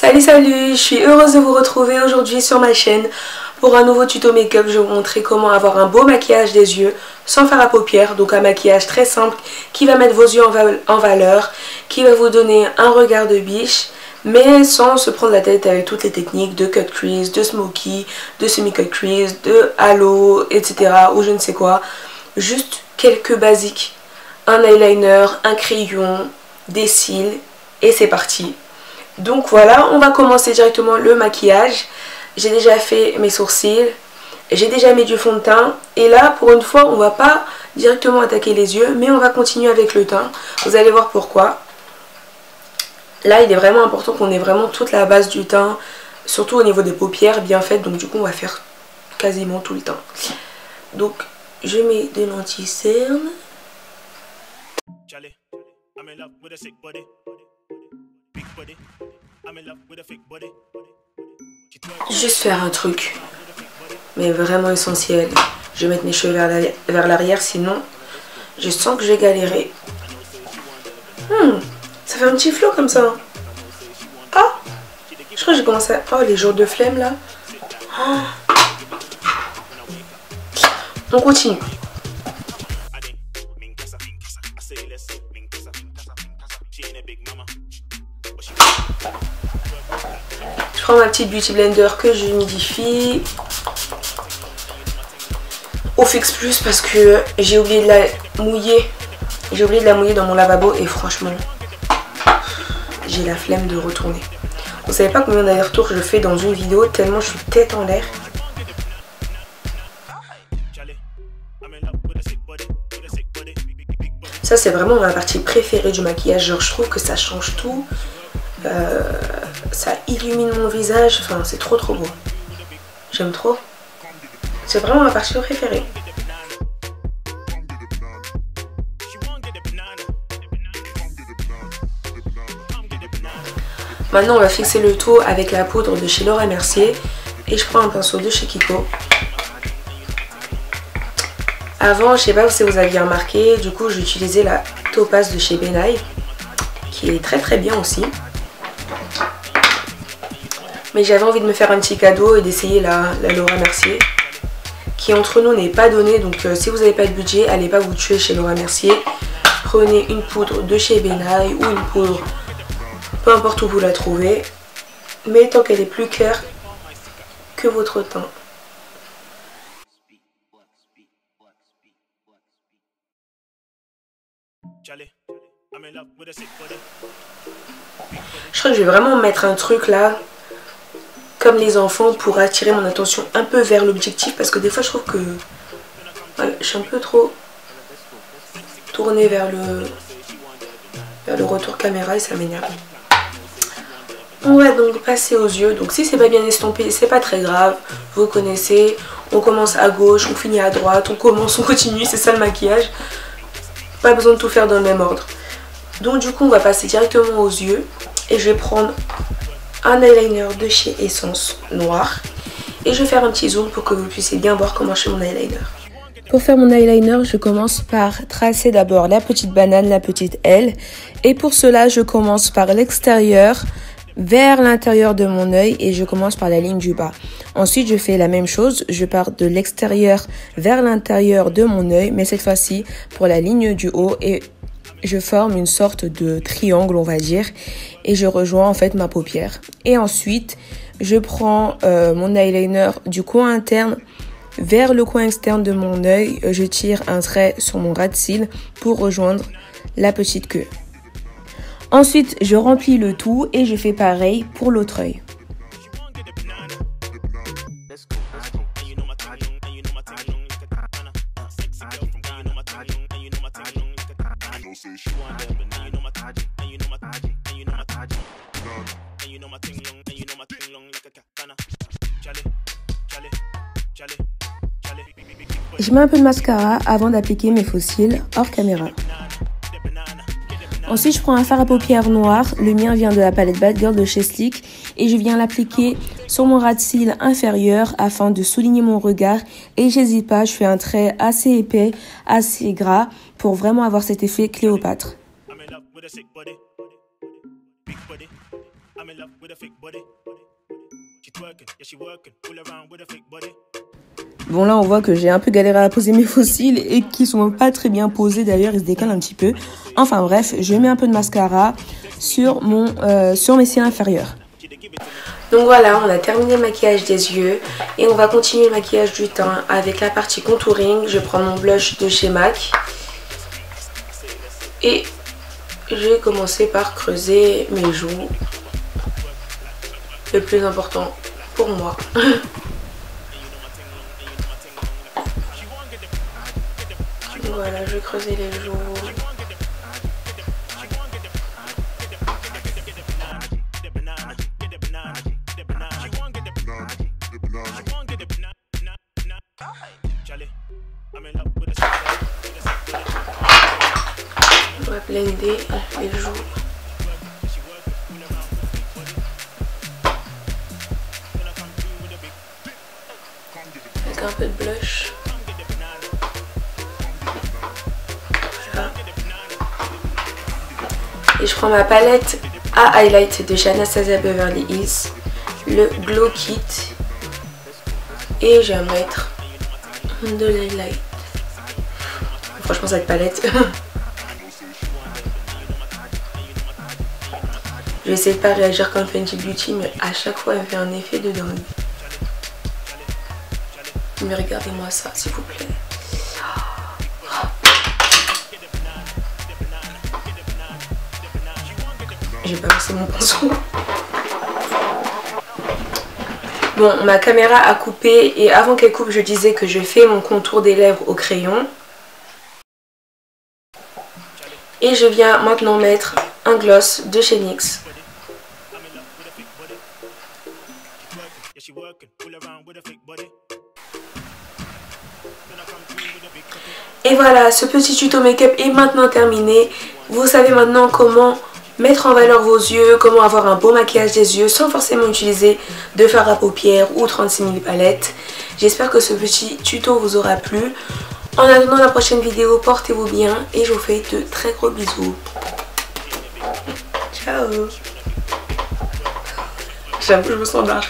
Salut, je suis heureuse de vous retrouver aujourd'hui sur ma chaîne pour un nouveau tuto make-up. Je vais vous montrer comment avoir un beau maquillage des yeux sans faire à paupières. Donc un maquillage très simple qui va mettre vos yeux en valeur, qui va vous donner un regard de biche, mais sans se prendre la tête avec toutes les techniques de cut crease, de smoky, de semi-cut crease, de halo, etc. ou je ne sais quoi. Juste quelques basiques, un eyeliner, un crayon, des cils et c'est parti. Donc voilà, on va commencer directement le maquillage. J'ai déjà fait mes sourcils, j'ai déjà mis du fond de teint. Et là, pour une fois, on va pas directement attaquer les yeux, mais on va continuer avec le teint. Vous allez voir pourquoi. Là, il est vraiment important qu'on ait vraiment toute la base du teint, surtout au niveau des paupières bien faites. Donc du coup, on va faire quasiment tout le teint. Donc, je mets des lentilles cernes. Juste faire un truc, mais vraiment essentiel. Je vais mettre mes cheveux vers l'arrière, sinon je sens que je vais galérer. Ça fait un petit flow comme ça. Ah, je crois que j'ai commencé à... Oh, les jours de flemme là. Oh. On continue. Je prends ma petite beauty blender que je humidifie au Fix Plus parce que j'ai oublié de la mouiller. J'ai oublié de la mouiller dans mon lavabo et franchement, j'ai la flemme de retourner. Vous savez pas combien d'allers-retours je fais dans une vidéo tellement je suis tête en l'air. Ça c'est vraiment ma partie préférée du maquillage. Genre je trouve que ça change tout. Ça illumine mon visage, enfin c'est trop beau. J'aime trop. C'est vraiment ma partie préférée. Maintenant on va fixer le tout avec la poudre de chez Laura Mercier. Et je prends un pinceau de chez Kiko. Avant, je sais pas si vous aviez remarqué, du coup j'utilisais la Topaz de chez Benay, qui est très bien aussi. Mais j'avais envie de me faire un petit cadeau et d'essayer la Laura Mercier, qui entre nous n'est pas donnée. Donc si vous n'avez pas de budget, allez pas vous tuer chez Laura Mercier. Prenez une poudre de chez Benay ou une poudre, peu importe où vous la trouvez. Mais tant qu'elle est plus claire que votre teint. Je crois que je vais vraiment mettre un truc là, comme les enfants, pour attirer mon attention un peu vers l'objectif. Parce que des fois je trouve que voilà, je suis un peu trop tournée vers le retour caméra et ça m'énerve. On va donc passer aux yeux. Donc si c'est pas bien estompé, c'est pas très grave. Vous connaissez, on commence à gauche, on finit à droite, on commence, on continue, c'est ça le maquillage. Pas besoin de tout faire dans le même ordre. Donc du coup on va passer directement aux yeux. Et je vais prendre un eyeliner de chez Essence noir. Et je vais faire un petit zoom pour que vous puissiez bien voir comment je fais mon eyeliner. Pour faire mon eyeliner, je commence par tracer d'abord la petite banane, la petite L. Et pour cela, je commence par l'extérieur vers l'intérieur de mon œil et je commence par la ligne du bas. Ensuite, je fais la même chose. Je pars de l'extérieur vers l'intérieur de mon œil, mais cette fois-ci pour la ligne du haut et je forme une sorte de triangle, on va dire, et je rejoins en fait ma paupière. Et ensuite, je prends mon eyeliner du coin interne vers le coin externe de mon œil. Je tire un trait sur mon ras de cils pour rejoindre la petite queue. Ensuite, je remplis le tout et je fais pareil pour l'autre œil. Je mets un peu de mascara avant d'appliquer mes faux cils hors caméra. Ensuite, je prends un fard à paupières noir. Le mien vient de la palette Bad Girl de chez Sleek. Et je viens l'appliquer sur mon ras de cils inférieur afin de souligner mon regard. Et j'hésite pas, je fais un trait assez épais, assez gras pour vraiment avoir cet effet Cléopâtre. Bon là on voit que j'ai un peu galéré à poser mes faux cils et qui sont pas très bien posés d'ailleurs, ils se décalent un petit peu. Enfin bref, je mets un peu de mascara sur mes cils inférieurs. Donc voilà, on a terminé le maquillage des yeux et on va continuer le maquillage du teint avec la partie contouring. Je prends mon blush de chez MAC et je vais commencer par creuser mes joues. Le plus important pour moi. Voilà, je vais creuser les joues. On va blender les joues. Avec un peu de blush. Voilà. Et je prends ma palette à highlight de chez Anastasia Beverly Hills, le Glow Kit. Et je vais mettre de l'highlight. Franchement cette palette. Je vais essayer de pas réagir comme Fenty Beauty, mais à chaque fois elle me fait un effet de dingue. Mais regardez-moi ça s'il vous plaît. J'ai pas passé mon pinceau. Bon, ma caméra a coupé et avant qu'elle coupe, je disais que je fais mon contour des lèvres au crayon. Et je viens maintenant mettre un gloss de chez NYX. Et voilà, ce petit tuto make-up est maintenant terminé. Vous savez maintenant comment mettre en valeur vos yeux, comment avoir un beau maquillage des yeux sans forcément utiliser de fard à paupières ou 36 000 palettes. J'espère que ce petit tuto vous aura plu. En attendant la prochaine vidéo, portez-vous bien et je vous fais de très gros bisous. Ciao. J'avoue, je me sens barre.